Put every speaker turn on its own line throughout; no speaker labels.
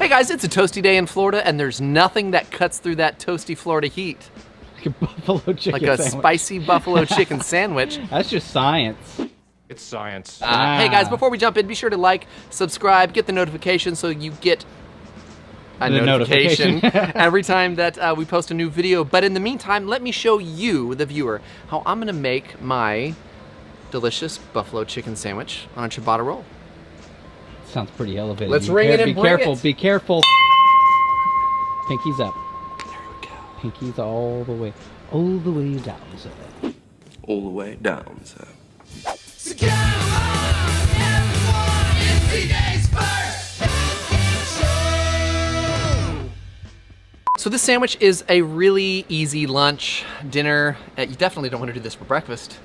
Hey guys, it's a toasty day in Florida, and there's nothing that cuts through that toasty Florida heat.
Like a buffalo chicken
Like a
sandwich.
spicy buffalo chicken sandwich.
That's just science.
It's science.
Hey guys, before we jump in, be sure to like, subscribe, get the notification so you get a notification every time that we post a new video. But in the meantime, let me show you, the viewer, how I'm gonna make my delicious buffalo chicken sandwich on a ciabatta roll.
Sounds pretty elevated.
Let's ring it and
be
bring
careful,
it.
Be careful. Pinkies up.
There we go.
Pinkies all the way down, sir.
All the way down, sir.
So come on, everyone, it's today's first show.
So this sandwich is a really easy lunch, dinner. You definitely don't want to do this for breakfast.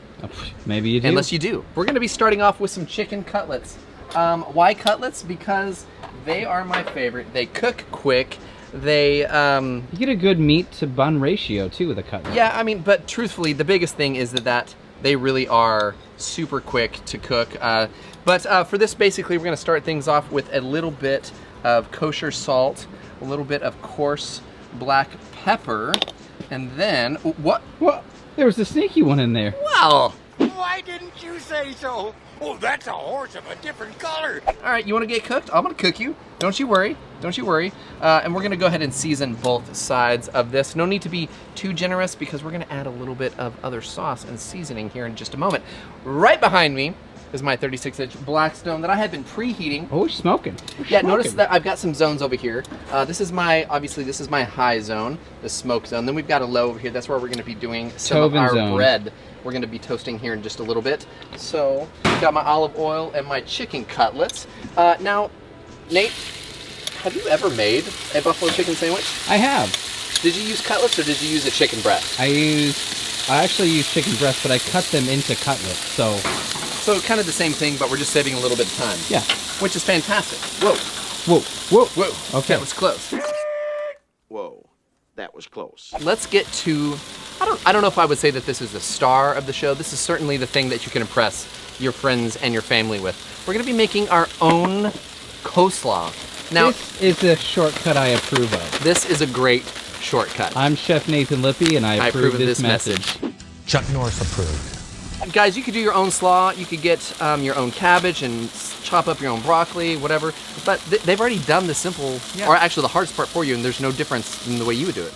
Maybe you do.
Unless you do. We're gonna be starting off with some chicken cutlets. Why cutlets? Because they are my favorite. They cook quick. They,
You get a good meat to bun ratio too with a cutlet.
yeah, I mean, but truthfully, the biggest thing is that they really are super quick to cook. But for this, basically, we're gonna start things off with a little bit of kosher salt, a little bit of coarse black pepper, and then, what?
What? There was a sneaky one in there.
Wow!
Why didn't you say so? Oh, that's a horse of a different color.
All right, you wanna get cooked? I'm gonna cook you. Don't you worry, don't you worry. And we're gonna go ahead and season both sides of this. No need to be too generous because we're gonna add a little bit of other sauce and seasoning here in just a moment. Right behind me is my 36-inch Blackstone that I had been preheating.
Oh, we're smoking.
Yeah, notice that I've got some zones over here. Obviously this is my high zone, the smoke zone. Then we've got a low over here. That's where we're gonna be doing some of
Toven
our
zone.
bread. We're gonna be toasting here in just a little bit. So, got my olive oil and my chicken cutlets. Now, Nate, have you ever made a buffalo chicken sandwich?
I have.
Did you use cutlets or did you use a chicken breast?
I actually use chicken breast, but I cut them into cutlets, so.
So kind of the same thing, but we're just saving a little bit of time.
Yeah.
Which is fantastic. Whoa,
Whoa, whoa.
whoa.
Okay.
That was close.
Whoa, that was close.
Let's get to, I don't know if I would say that this is the star of the show. This is certainly the thing that you can impress your friends and your family with. We're gonna be making our own coleslaw. Now,
This is a shortcut I approve of.
this is a great shortcut.
I'm Chef Nathan Lippy, and I approve
of
this message.
Chuck Norris approved.
Guys, you could do your own slaw. You could get your own cabbage and chop up your own broccoli, whatever. But they've already done the simple, or actually the hardest part for you, and there's no difference in the way you would do it.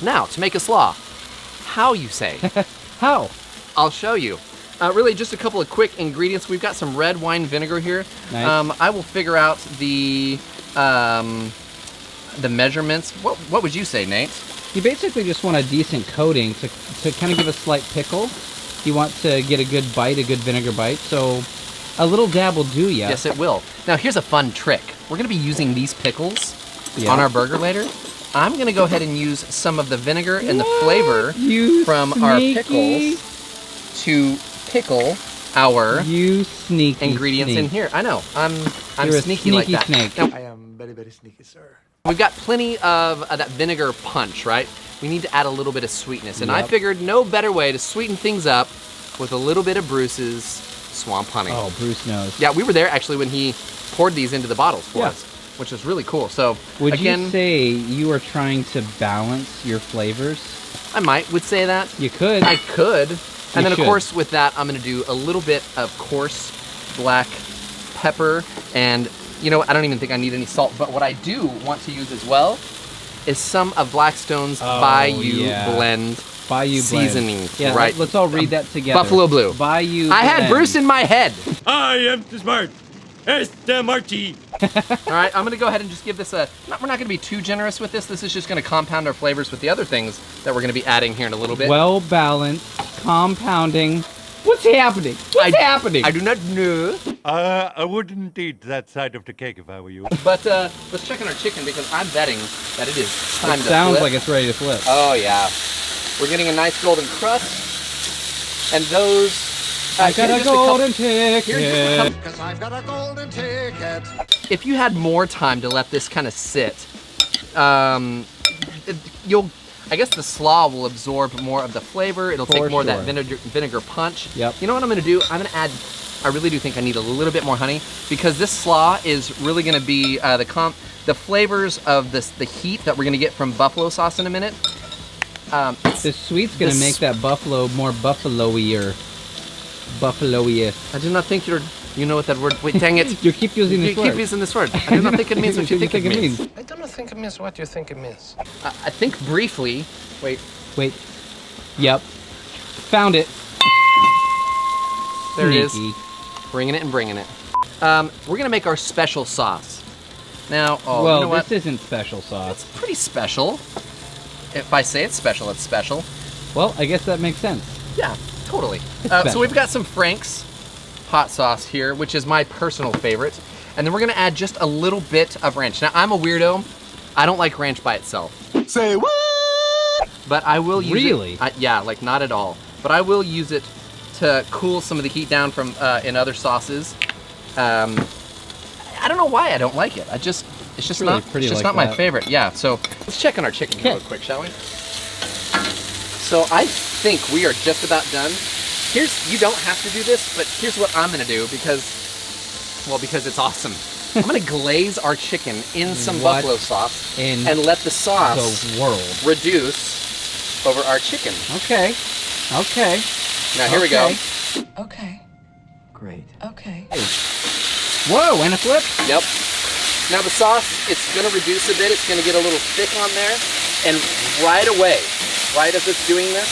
Now, to make a slaw, how you say?
How?
I'll show you. Really, just a couple of quick ingredients. We've got some red wine vinegar here.
Nice.
I will figure out the measurements. What would you say, Nate?
You basically just want a decent coating to kind of give a slight pickle. You want to get a good bite, a good vinegar bite, so a little dab will do ya.
Yes, it will. Now, here's a fun trick. We're gonna be using these pickles
Yeah.
on our burger later. I'm gonna go ahead and use some of the vinegar and the flavor
You
from our
sneaky-
pickles to pickle our
You sneaky
ingredients
sneak.
in here. I know, I'm
You're a
sneaky like that.
snake.
Now,
I am very, very sneaky, sir.
we've got plenty of that vinegar punch, right? We need to add a little bit of sweetness, and I
Yep.
figured no better way to sweeten things up with a little bit of Bruce's swamp honey.
Oh, Bruce knows.
Yeah, we were there actually when he poured these into the bottles for
Yeah.
us, which was really cool. So
Would
again,
you say you are trying to balance your flavors?
I would say that.
You could.
I could. And then
should.
of course with that, I'm gonna do a little bit of coarse black pepper, and you know, I don't even think I need any salt, but what I do want to use as well is some of Blackstone's Bayou
yeah.
Blend
Bayou Blend.
seasoning.
Yeah,
right.
let's all read that together.
Buffalo Blue.
Bayou
I had
Blend.
Bruce in my head.
I am the smart. S-M-R-T.
All right, I'm gonna go ahead and just give this a, we're not gonna be too generous with this. This is just gonna compound our flavors with the other things that we're gonna be adding here in a little bit.
Well balanced, compounding. What's happening? What's happening?
I do not know.
I wouldn't eat that side of the cake if I were you.
But let's check on our chicken because I'm betting that it is time
It
to
sounds
flip.
like it's ready to flip.
Oh yeah. We're getting a nice golden crust. And those...
I got
here's
a
just couple-
golden ticket.
here's just a couple-
Because I've got a golden ticket.
If you had more time to let this kind of sit, I guess the slaw will absorb more of the flavor. It'll take
For
more of that
sure.
vinegar punch.
Yep.
You know what I'm gonna do? I'm gonna add, I really do think I need a little bit more honey because this slaw is really gonna be the flavors of the heat that we're gonna get from buffalo sauce in a minute.
The sweet's gonna make that buffalo more buffalo-ier. Buffalo-ier.
I do not think you know what that word. Wait, dang it!
You keep using this
You
word.
keep using this word. I do not think it means what you think it means.
I do not think it means what you think it means.
I think briefly. Wait.
Wait. Yep. Found it.
There it is.
Sneaky.
Bringing it and bringing it. We're gonna make our special sauce. Now,
Well,
you know what?
this isn't special sauce.
It's pretty special. If I say it's special, it's special.
Well, I guess that makes sense.
Yeah, totally.
special.
So we've got some Frank's hot sauce here, which is my personal favorite. And then we're gonna add just a little bit of ranch. Now, I'm a weirdo. I don't like ranch by itself.
Say what?
But I will use it.
Really?
Yeah, like not at all. But I will use it to cool some of the heat down from in other sauces. I don't know why I don't like it. It's just
really
not
pretty
it's just
like
not my
that.
favorite. Yeah. So let's check on our chicken real quick, shall we? So I think we are just about done. You don't have to do this, but here's what I'm gonna do because it's awesome. I'm gonna glaze our chicken in some
What
buffalo sauce
in
and let the sauce
the world
reduce over our chicken.
Okay. Okay.
Now here we go.
Okay.
Great.
Okay.
Whoa, and a flip.
Yep. Now the sauce, it's gonna reduce a bit. It's gonna get a little thick on there. And right away, right as it's doing this,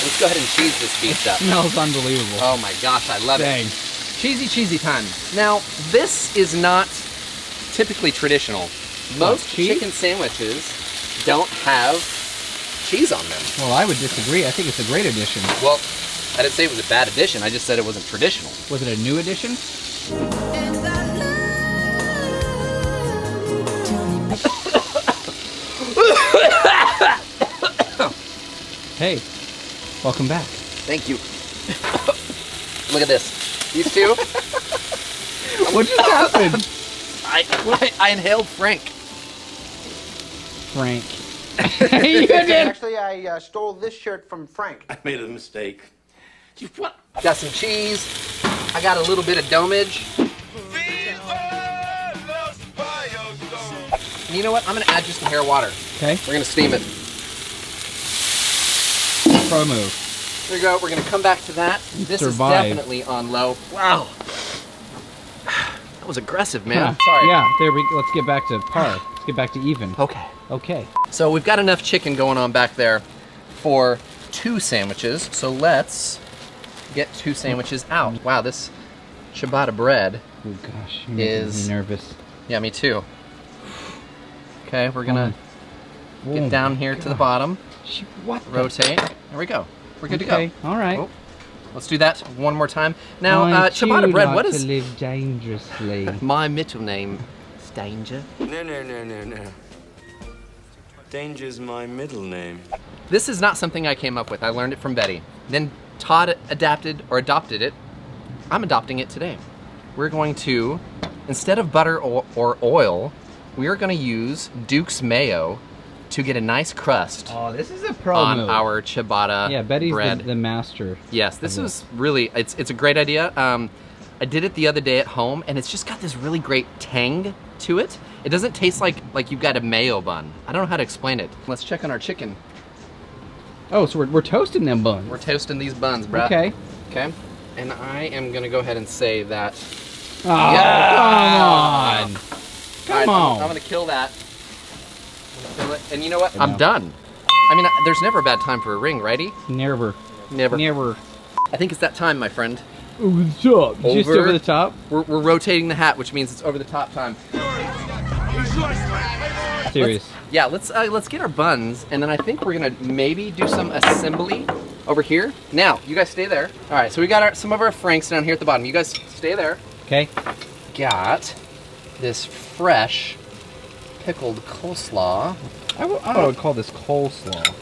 let's go ahead and cheese this beef up.
Smells unbelievable.
Oh my gosh, I love
Dang.
it. Cheesy time. Now, this is not typically traditional. Most
cheese?
chicken sandwiches don't have cheese on them.
Well, I would disagree. I think it's a great addition.
Well, I didn't say it was a bad addition. I just said it wasn't traditional.
Was it a new addition? Hey, welcome back.
Thank you. Look at this. These two.
What just happened?
I inhaled Frank.
Frank. You did.
Actually, I stole this shirt from Frank.
I made a mistake.
Got some cheese. I got a little bit of domage. And you know what? I'm gonna add just a hair of water.
Okay.
We're gonna steam it.
Pro move.
There we go. We're gonna come back to that. This
Survive.
is definitely on low. Wow. That was aggressive, man.
Huh.
Sorry.
Yeah. There we go. Let's get back to par. Let's get back to even.
Okay.
Okay.
So we've got enough chicken going on back there for 2 sandwiches. So let's get 2 sandwiches out. Wow, this ciabatta bread.
Oh gosh, you're making
Is-
me nervous.
Yeah, me too. Okay, we're gonna
Oh
get down here to the bottom.
What? the-
Rotate. There we go. We're good
Okay.
to go.
All right.
Oh, let's do that one more time. Now,
I
ciabatta
choose
bread.
not
What
to
is
live dangerously?
my middle name? Danger.
No. Danger's my middle name.
This is not something I came up with. I learned it from Betty. Then Todd adapted it. I'm adopting it today. We're going to, instead of butter or oil, we are going to use Duke's mayo to get a nice crust
Oh, this is a pro
on
move.
our ciabatta
Yeah, Betty's
bread.
the master.
Yes, this
of
is really, it's a great idea. I did it the other day at home, and it's just got this really great tang to it. It doesn't taste like you've got a mayo bun. I don't know how to explain it. Let's check on our chicken.
Oh, so we're toasting them buns.
We're toasting these buns, bruh.
Okay.
Okay. And I am gonna go ahead and say that.
Oh, come on. Come on.
I'm gonna kill that. I'm gonna kill it. And you know what?
Good
I'm
enough.
done. I mean, there's never a bad time for a ring, righty?
Never.
Never.
Never.
I think it's that time, my friend.
Over the top. Just over the top?
We're rotating the hat, which means it's over the top time.
Serious.
Let's get our buns, and then I think we're gonna maybe do some assembly over here. Now, you guys stay there. All right, so we got some of our Franks down here at the bottom. You guys stay there.
Okay.
Got this fresh pickled coleslaw.
I would call this coleslaw.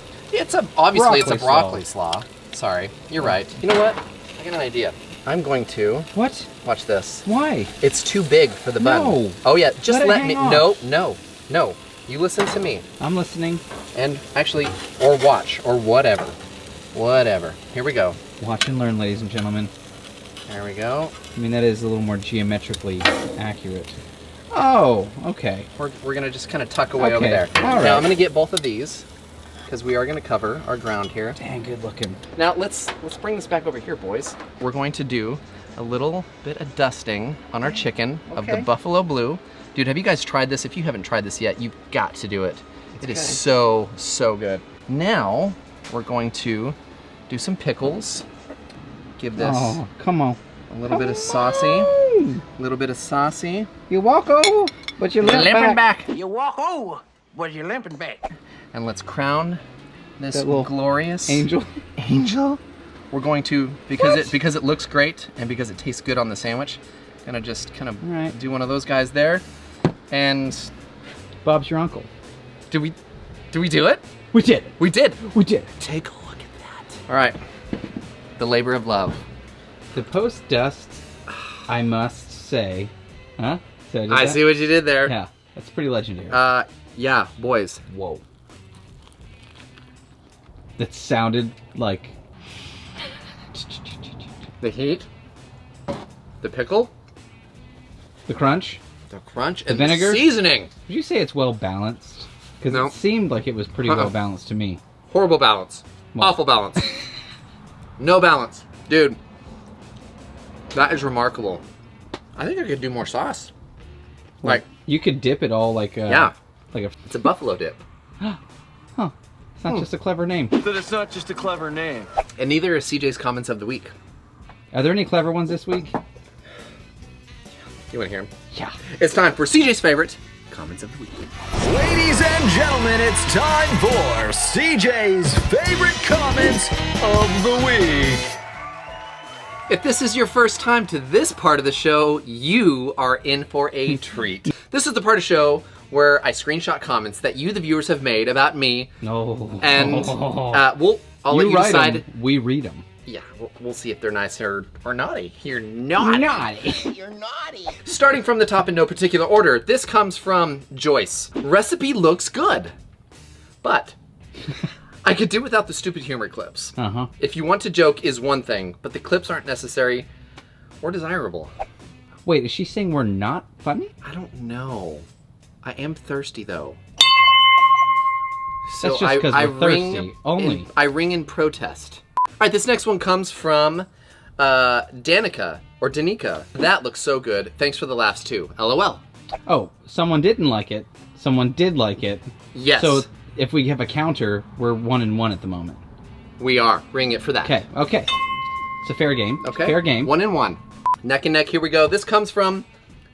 Obviously it's a
Broccoli
broccoli slaw. Sorry, you're right. You know what? I got an idea. I'm going to
What?
watch this.
Why?
It's too big for the bun.
No.
Oh yeah, just
Let it
let
hang
me.
off.
No. You listen to me.
I'm listening.
And actually, or watch, or whatever. Whatever. Here we go.
Watch and learn, ladies and gentlemen.
There we go.
I mean, that is a little more geometrically accurate. Oh, okay.
We're gonna just kind of tuck away over
Okay,
there.
all right.
Now I'm gonna get both of these because we are gonna cover our ground here.
Dang, good looking.
Now let's bring this back over here, boys. We're going to do a little bit of dusting on our chicken of the
Okay.
buffalo blue. Dude, have you guys tried this? If you haven't tried this yet, you've got to do it. It is
good.
so good. Now we're going to do some pickles. Give this
Oh, come on.
a little bit of saucy. A little bit of saucy.
You walk over, but you limp
Limping back.
You walk over, but you're limping back.
And let's crown this
That little
glorious
Angel.
angel. We're going to, because it looks great and because it tastes good on the sandwich, gonna just kind of
Right.
do one of those guys there. And
Bob's your uncle.
do we do it?
We did.
We did.
We did.
Take a look at that. All right. The labor of love.
The post dust, I must say. Huh? So did
I
that?
see what you did there.
Yeah, that's pretty legendary.
Yeah, boys.
Whoa. That sounded like.
The heat, the pickle,
The crunch.
the crunch, and
vinegar?
the seasoning.
Would you say it's well balanced? Because
No.
it seemed like it was pretty well balanced to me.
Horrible balance.
Well-
Awful balance. No balance. Dude, that is remarkable. I think I could do more sauce. Like,
You could dip it all like a.
Yeah.
Like a.
it's a buffalo dip.
Huh. It's not just a clever name.
That it's not just a clever name.
And neither is CJ's comments of the week.
Are there any clever ones this week?
You want to hear them?
Yeah.
It's time for CJ's favorite comments of the week.
Ladies and gentlemen, it's time for CJ's favorite comments of the week.
If this is your first time to this part of the show, you are in for a treat. This is the part of the show where I screenshot comments that you, the viewers, have made about me,
No.
and I'll let you
write
decide.
'em, we read them.
Yeah, we'll see if they're nice or naughty. You're naughty.
You're naughty.
Starting from the top in no particular order, this comes from Joyce. Recipe looks good, but I could do without the stupid humor clips.
Uh-huh.
If you want to joke is one thing, but the clips aren't necessary or desirable.
Wait, is she saying we're not funny?
I don't know. I am thirsty though.
That's just 'cause we're thirsty, only.
I ring in protest. All right, this next one comes from Danica or Danica. That looks so good. Thanks for the laughs too. LOL.
Oh, someone didn't like it. Someone did like it.
Yes.
So if we have a counter, we're 1-1 at the moment.
We are. Ring it for that.
Okay. It's a fair game.
Okay.
Fair game.
1-1. Neck and neck. Here we go. This comes from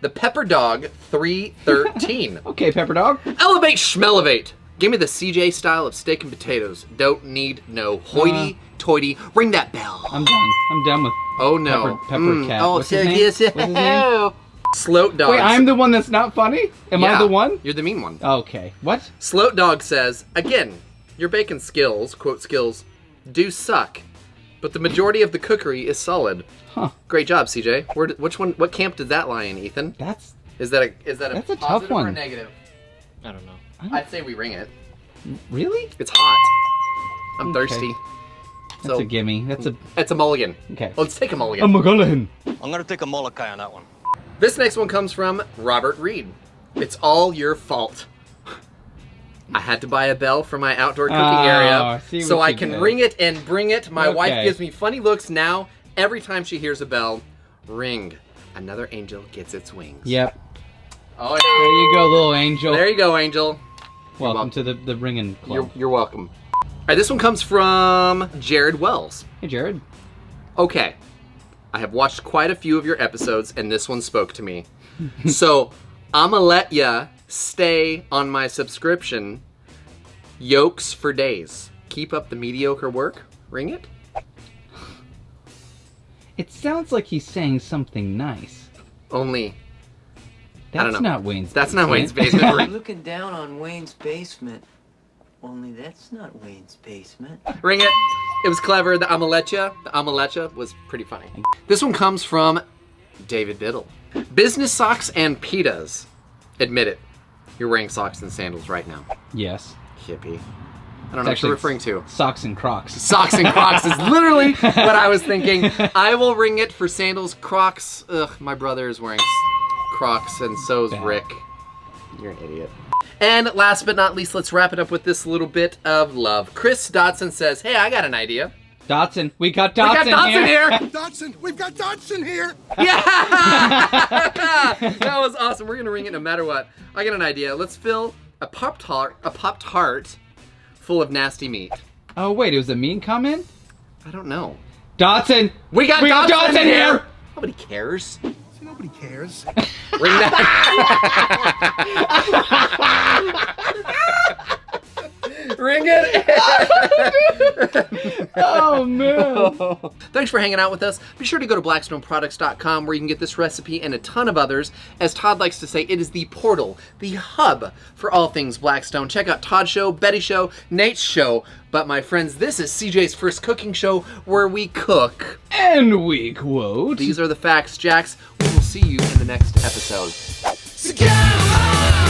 the Pepper Dog 313.
Okay, Pepper Dog.
Elevate schmelevate. Give me the CJ style of steak and potatoes. Don't need no hoity-toity. Ring that bell.
I'm done. I'm done with
Oh no.
Pepper Cat.
Oh,
What's his name?
yes.
What's his name?
Sloat Dog.
Wait, I'm the one that's not funny? Am I the one?
You're the mean one.
Okay. What?
Sloat Dog says, again, your bacon skills, quote skills, do suck, but the majority of the cookery is solid.
Huh.
Great job, CJ. Which one? What camp did that lie in, Ethan?
That's
Is that a
That's a tough
positive or a
one.
negative?
I don't know.
I'd say we ring it.
really?
It's hot. I'm
Okay.
thirsty.
That's a gimme. That's a
It's a mulligan.
okay.
Let's take a mulligan.
McGullahan.
I'm gonna take a Molokai on that one.
This next one comes from Robert Reed. It's all your fault. I had to buy a bell for my outdoor cooking area
see
so
what
I
you
can
did.
ring it and bring it. My wife
Okay.
gives me funny looks now every time she hears a bell. Ring. Another angel gets its wings.
Yep.
Oh,
There you go, little angel.
there you go, angel.
Welcome to the ringing club.
You're welcome. All right, this one comes from Jared Wells.
Hey, Jared.
Okay, I have watched quite a few of your episodes, and this one spoke to me. So, I'ma let ya stay on my subscription. Yolks for days. Keep up the mediocre work. Ring it.
It sounds like he's saying something nice.
Only
That's
don't know.
not Wayne's.
that's not Wayne's
basement.
basement. Ring,
Looking down on Wayne's basement. Only that's not Wayne's basement.
ring it. It was clever. The I'ma let ya. The I'ma let ya was pretty funny. This one comes from David Biddle. Business socks and pitas. Admit it. You're wearing socks and sandals right now.
Yes.
Hippie. I don't know what you're referring to.
Socks and Crocs.
Socks and Crocs is literally what I was thinking. I will ring it for sandals, Crocs. Ugh, my brother is wearing Crocs, and so's Rick. You're an idiot. And last but not least, let's wrap it up with this little bit of love. Chris Dotson says, hey, I got an idea.
Dotson, we got Dotson
here.
Dotson, we've got Dotson here.
Yeah! That was awesome. We're gonna ring it no matter what. I got an idea. Let's fill a Pop-Tart full of nasty meat.
Oh wait, it was a mean comment?
I don't know.
Dotson,
we got Dotson here. Nobody cares.
Nobody cares.
Ring that. Ring it.
Oh man.
Thanks for hanging out with us. Be sure to go to blackstoneproducts.com where you can get this recipe and a ton of others. As Todd likes to say, it is the portal, the hub for all things Blackstone. Check out Todd's show, Betty's show, Nate's show. But my friends, this is CJ's first cooking show where we cook.
And we quote.
These are the facts, Jax. We will see you in the next episode.
So come on!